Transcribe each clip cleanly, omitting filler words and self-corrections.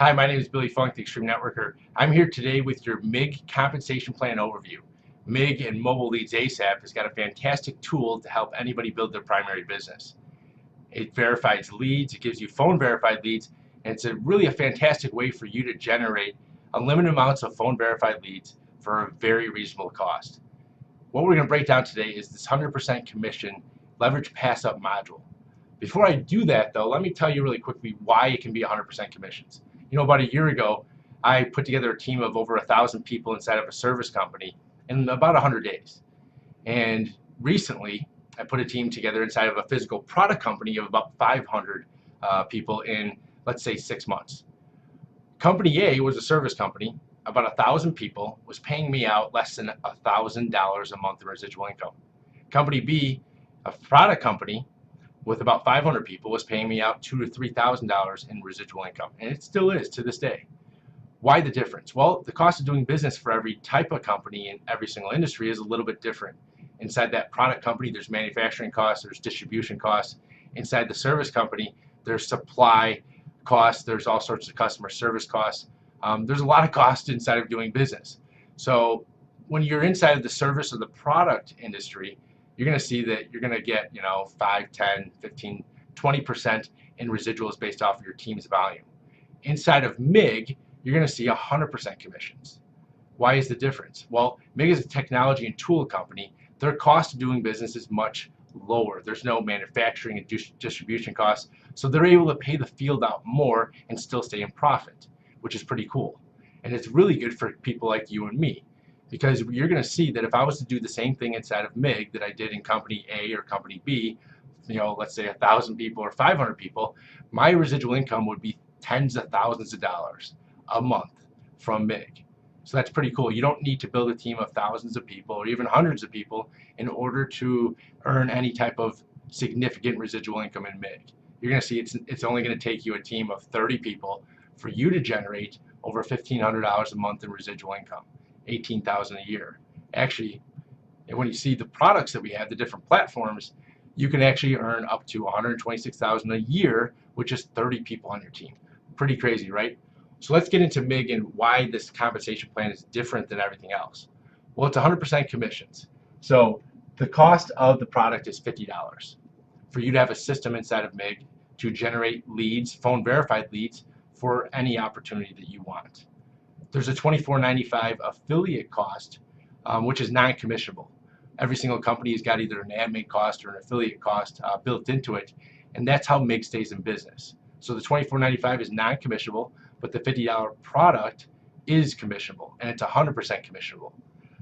Hi, my name is Billy Funk, the Extreme Networker. I'm here today with your MIG compensation plan overview. MIG and Mobile Leads ASAP has got a fantastic tool to help anybody build their primary business. It verifies leads, it gives you phone verified leads, and it's really a fantastic way for you to generate unlimited amounts of phone verified leads for a very reasonable cost. What we're going to break down today is this 100% commission leverage pass up module. Before I do that though, let me tell you really quickly why it can be 100% commissions. You know, about a year ago, I put together a team of over 1,000 people inside of a service company in about 100 days. And recently, I put a team together inside of a physical product company of about 500 people in, let's say, 6 months. Company A was a service company, about 1,000 people, was paying me out less than $1,000 a month in residual income. Company B, a product company, with about 500 people, was paying me out $2,000 to $3,000 in residual income, and it still is to this day. Why the difference? Well, the cost of doing business for every type of company in every single industry is a little bit different. Inside that product company, there's manufacturing costs, there's distribution costs. Inside the service company, there's supply costs, there's all sorts of customer service costs. There's a lot of costs inside of doing business. So when you're inside of the service or the product industry, you're going to see that you're going to get, 5, 10, 15, 20% in residuals based off of your team's volume. Inside of MIG, you're going to see 100% commissions. Why is the difference? Well, MIG is a technology and tool company. Their cost of doing business is much lower. There's no manufacturing and distribution costs, so they're able to pay the field out more and still stay in profit, which is pretty cool. And it's really good for people like you and me, because you're going to see that if I was to do the same thing inside of MIG that I did in company A or company B, let's say 1,000 people or 500 people, my residual income would be tens of thousands of dollars a month from MIG. So that's pretty cool. You don't need to build a team of thousands of people or even hundreds of people in order to earn any type of significant residual income in MIG. You're going to see it's only going to take you a team of 30 people for you to generate over $1,500 a month in residual income. $18,000 a year. Actually, when you see the products that we have, the different platforms, you can actually earn up to $126,000 a year with just 30 people on your team. Pretty crazy, right? So let's get into MIG and why this compensation plan is different than everything else. Well, it's 100% commissions. So the cost of the product is $50 for you to have a system inside of MIG to generate leads, phone verified leads, for any opportunity that you want. There's a $24.95 affiliate cost, which is non-commissionable. Every single company has got either an admin cost or an affiliate cost built into it, and that's how MIG stays in business. So the $24.95 is non-commissionable, but the $50 product is commissionable, and it's 100% commissionable.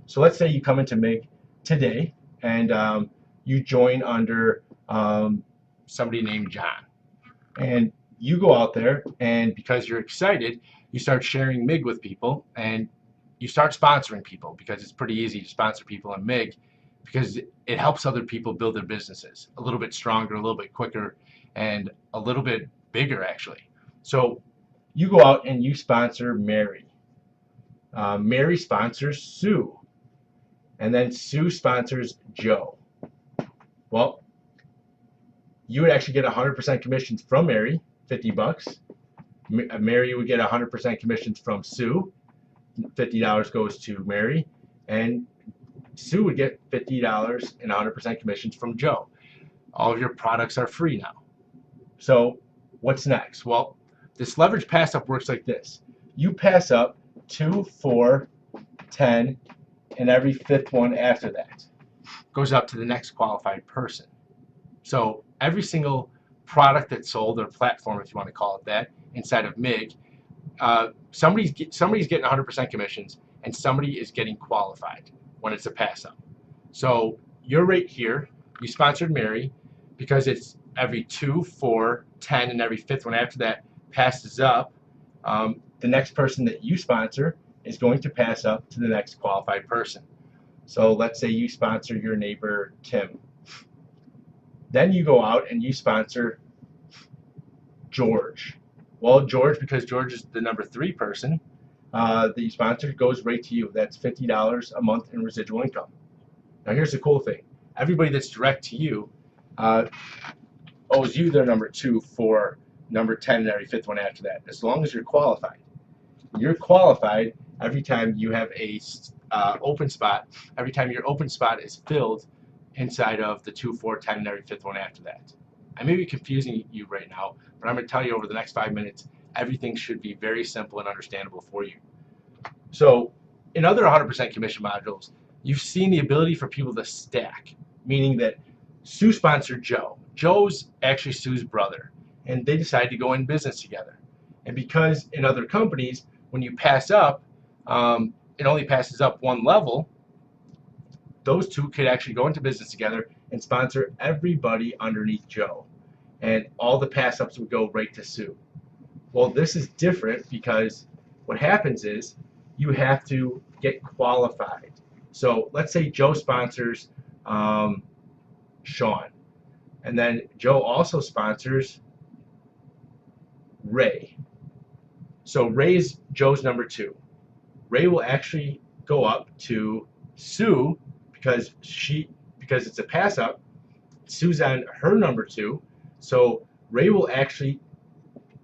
So let's say you come into MIG today, and you join under somebody named John, and you go out there, and because you're excited, you start sharing MIG with people, and you start sponsoring people, because it's pretty easy to sponsor people in MIG because it helps other people build their businesses a little bit stronger, a little bit quicker, and a little bit bigger actually. So you go out and you sponsor Mary. Mary sponsors Sue, and then Sue sponsors Joe. Well, you would actually get 100% commissions from Mary, $50. Mary would get 100% commissions from Sue. $50 goes to Mary, and Sue would get $50 and 100% commissions from Joe. All of your products are free now. So what's next? Well, this leverage pass up works like this. You pass up 2, 4, 10, and every fifth one after that goes up to the next qualified person. So every single product that's sold, or platform if you want to call it that, inside of MIG, somebody's getting 100% commissions, and somebody is getting qualified when it's a pass up. So you're right here, you sponsored Mary, because it's every 2, 4, 10, and every fifth one after that passes up. The next person that you sponsor is going to pass up to the next qualified person. So let's say you sponsor your neighbor Tim. Then you go out and you sponsor George. Well, George, because George is the number 3 person that you sponsored, goes right to you. That's $50 a month in residual income. Now here's the cool thing. Everybody that's direct to you owes you their number 2 for number 10 and every fifth one after that, as long as you're qualified. You're qualified every time you have a open spot, every time your open spot is filled inside of the 2, 4, 10, and every fifth one after that. I may be confusing you right now, but I'm going to tell you over the next 5 minutes, everything should be very simple and understandable for you. So in other 100% commission modules, you've seen the ability for people to stack, meaning that Sue sponsored Joe. Joe's actually Sue's brother, and they decided to go in business together. And because in other companies, when you pass up, it only passes up one level, those two could actually go into business together and sponsor everybody underneath Joe. And all the pass ups would go right to Sue. Well, this is different because what happens is you have to get qualified. So let's say Joe sponsors Sean, and then Joe also sponsors Ray. So Ray's Joe's number 2. Ray will actually go up to Sue because it's a pass up. Sue's on her number 2, so Ray will actually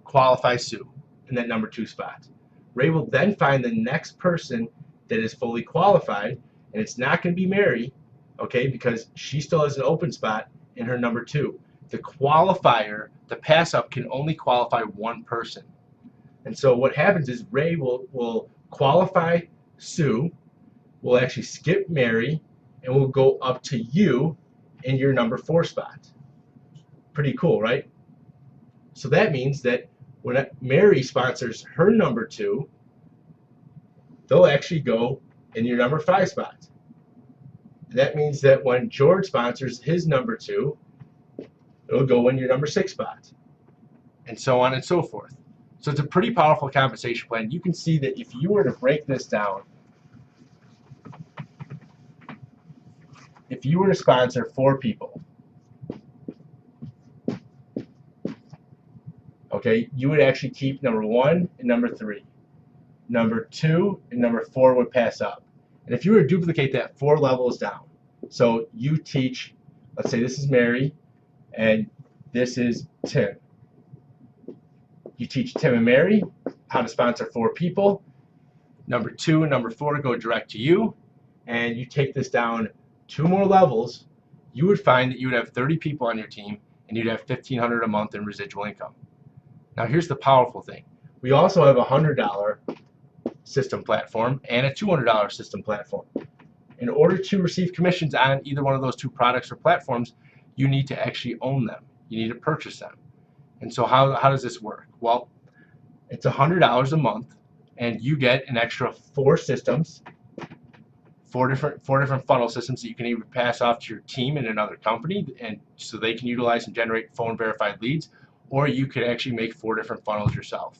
qualify Sue in that number 2 spot. Ray will then find the next person that is fully qualified, and it's not going to be Mary, okay, because she still has an open spot in her number 2. The qualifier, the pass up, can only qualify one person. And so what happens is Ray will qualify Sue, will actually skip Mary, and will go up to you in your number 4 spot. Pretty cool, right? So that means that when Mary sponsors her number 2, they'll actually go in your number 5 spot. That means that when George sponsors his number 2, it'll go in your number 6 spot, and so on and so forth. So it's a pretty powerful compensation plan. You can see that if you were to break this down, if you were to sponsor 4 people, okay, you would actually keep number 1 and number 3. Number 2 and number 4 would pass up. And if you were to duplicate that 4 levels down, so you teach, let's say this is Mary, and this is Tim. You teach Tim and Mary how to sponsor 4 people. Number 2 and number 4 go direct to you, and you take this down 2 more levels, you would find that you would have 30 people on your team, and you'd have $1,500 a month in residual income. Now here's the powerful thing. We also have a $100 system platform and a $200 system platform. In order to receive commissions on either one of those 2 products or platforms, you need to actually own them. You need to purchase them. And so how does this work? Well, it's $100 a month, and you get an extra 4 systems, 4 different funnel systems that you can either pass off to your team in another company, and so they can utilize and generate phone verified leads, or you could actually make 4 different funnels yourself.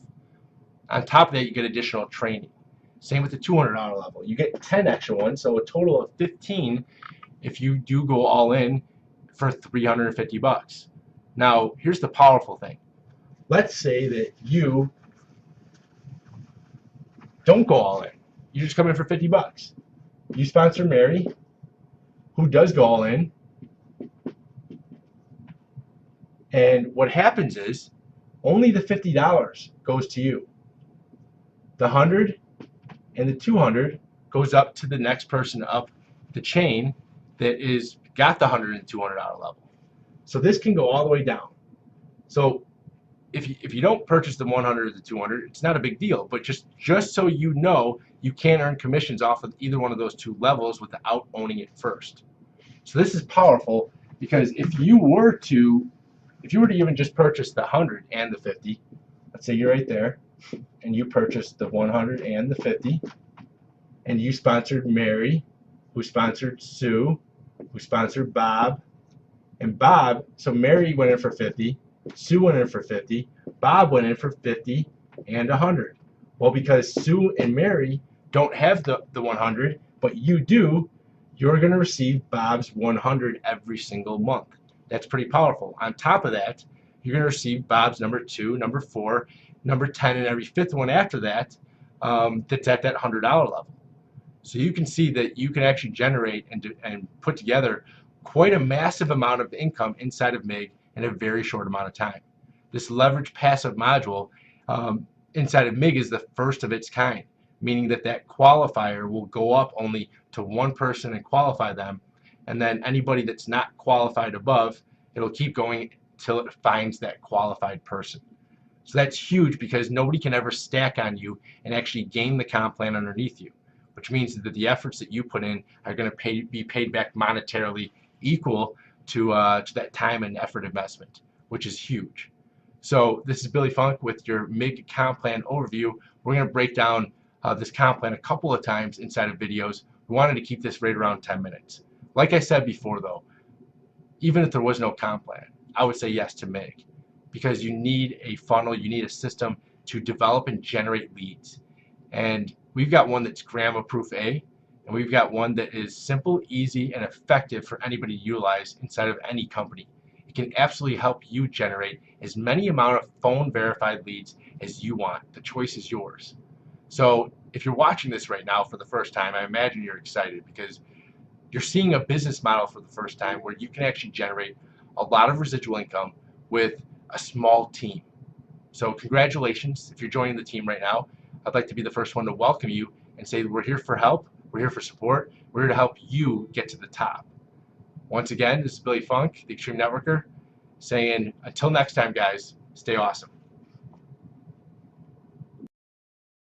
On top of that, you get additional training. Same with the $200 level. You get 10 extra ones, so a total of 15 if you do go all in for $350. Now, here's the powerful thing. Let's say that you don't go all in. You just come in for $50. You sponsor Mary, who does go all in, and what happens is only the $50 goes to you. The 100 and the 200 goes up to the next person up the chain that is got the $100 and $200 level. So this can go all the way down. So if you don't purchase the 100 or the 200, it's not a big deal. But just so you know, you can earn commissions off of either one of those 2 levels without owning it first. So this is powerful because if you were to even just purchase the 100 and the 50, let's say you're right there, and you purchased the 100 and the 50, and you sponsored Mary, who sponsored Sue, who sponsored Bob, and Bob, so Mary went in for 50, Sue went in for 50, Bob went in for 50 and 100. Well, because Sue and Mary don't have the 100, but you do, you're going to receive Bob's 100 every single month. That's pretty powerful. On top of that, you're going to receive Bob's number 2, number 4, number 10, and every 5th one after that that's at that $100 level. So you can see that you can actually generate and put together quite a massive amount of income inside of MIG in a very short amount of time. This leverage passive module inside of MIG is the first of its kind, meaning that that qualifier will go up only to one person and qualify them, and then anybody that's not qualified above, it'll keep going till it finds that qualified person. So that's huge because nobody can ever stack on you and actually gain the comp plan underneath you, which means that the efforts that you put in are going to be paid back monetarily equal to that time and effort investment, which is huge. So this is Billy Funk with your MIG comp plan overview. We're going to break down this comp plan a couple of times inside of videos. We wanted to keep this right around 10 minutes. Like I said before though, even if there was no comp plan, I would say yes to MIG, because you need a funnel, you need a system to develop and generate leads. And we've got one that's Grandma Proof A, and we've got one that is simple, easy, and effective for anybody to utilize inside of any company. It can absolutely help you generate as many amount of phone verified leads as you want. The choice is yours. So if you're watching this right now for the first time, I imagine you're excited because you're seeing a business model for the first time where you can actually generate a lot of residual income with a small team. So congratulations if you're joining the team right now. I'd like to be the first one to welcome you and say we're here for help, we're here for support, we're here to help you get to the top. Once again, this is Billy Funk, the Extreme Networker, saying until next time guys, stay awesome.